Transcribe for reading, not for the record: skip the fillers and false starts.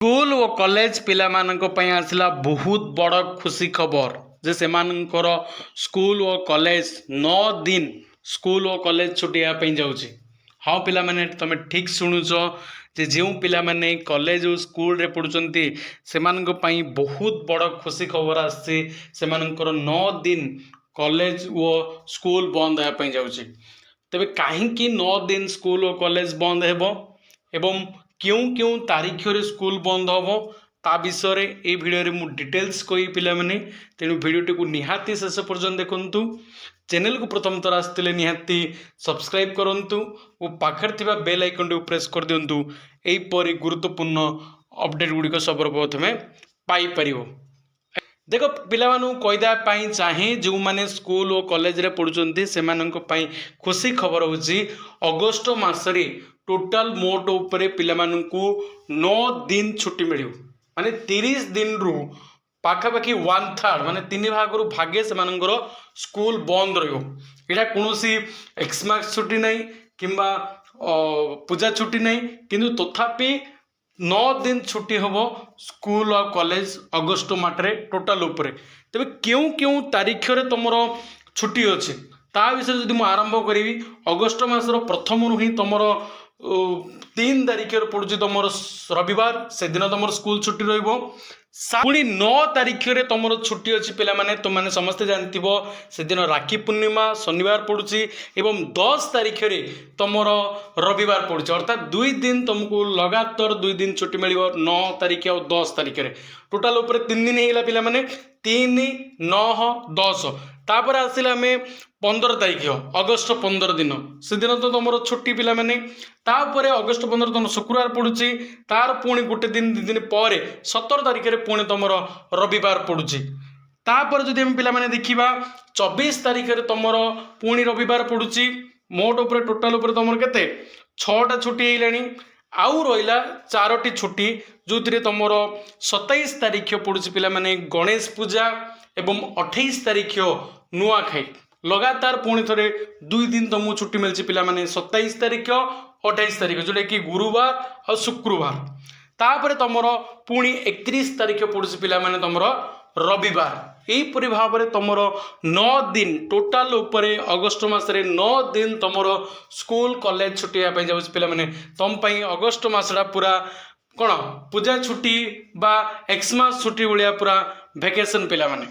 School और college पिला आसला बहुत बड़ खुशी खबर जे से स्कूल और कॉलेज 9 दिन स्कूल और कॉलेज छुट्टी जाऊँगी। हाँ पिला माने तुम ठीक शुणुच जे जो पिला माने कॉलेज और स्कूल रे पढ़ुचंती से बहुत बड़ खुशी खबर आसी 9 दिन कॉलेज और स्कूल बंद होगा जाऊँगी। तेबे कहीं 9 दिन स्कूल और कॉलेज बंद हेबो एवं क्यों क्यों तारीख रे स्कूल बंद हम ता विषय ये भिडियो मु डिटेल्स कही पिला माने तेणु भिडियोटी को निहाती शेष पर्यंत देखंतु। चैनल को प्रथम थर आसते निहाती सब्सक्राइब करंतु और पाखर थिबा बेल आइकन को प्रेस कर दियंतु। एहीपरि गुरुत्वपूर्ण अपडेट गुड़िक सब प्रथमे पाई परिवो। देख पिलामानू कहीदेवाई चाहे जो मैंने स्कूल और कॉलेज रे पढ़ुचंती से खुशी खबर होची अगस्ट मासरे टोटाल मोट उपरे पिलामानू 9 दिन छुट्टी मिल माने 30 दिन रु पाखापाखि 1/3 माने 3 भाग भागे से स्कूल बंद रहा कौन एक्समार्क्स छुट्टी नहीं किंबा पूजा छुट्टी नहीं किंतु तथापि 9 दिन छुट्टी हम स्कूल और कॉलेज अगस्ट माटे टोटाल उपरे। तेबे क्यों क्यों तारीख रे तुम छुट्टी अच्छी ता विषय जदि मु आरंभ करी अगस्ट मासर प्रथम ही तुम 3 तारीख पड़ू तुम रविवार से दिन तुम स्कूल छुट्टी रही पुणी 9 तारीख रे तुम छुट्टी अच्छी पिला माने तुमने समस्ते जानथिब से दिन राखी पूर्णिमा शनिवार पड़ुची एवं 10 तारीख रे तुम रविवार पड़ुची अर्थात 2 दिन तुमको लगातार 2 दिन छुट्टी मिल 9 तारीख और 10 तारीख रे टोटाल ऊपर 3 दिन है पिला माने 3 9 10 तापर आसिला आम 15 तारीख अगस्ट 15 दिन से दिन तो तुम छुट्टी पिला माने तापर अगस्ट 15 तुम शुक्रवार पड़ुची तार पुणी गोटे दिन 2 दिन पर 17 तारीख रे पुणी तुम रविवार पड़ुची तापर जदि हम पिला माने देखिबा 24 तारीख रे तुम पुणी रविवार पड़ुची मोट उपर टोटाल उपर तुम केते 6टा छुट्टी हेलानी आउ रहा 4टी छुट्टी जो तुम 27 तारीख पड़ुची पिला माने गणेश पूजा एवं 28 तारीख नुआखाई लगातार पुणी थे 2 दिन तुमको छुट्टी मिली पिला माने 27 तारीख 28 तारीख जोटा कि गुरुवार और शुक्रवार तापर तुम पुणी 31 तारीख पड़ुची पिला माने तुम रविवार यहीपरि भाव में तुम 9 दिन टोटाल उपरे अगस्ट मसरे 9 दिन तुम स्कूल कॉलेज छुट्टी जाऊँ पिला माने तुम अगस्ट मसटा पूरा कौन पूजा छुट्टी बा एक्समास छुट्टी भाया पूरा वेकेशन पिला माने।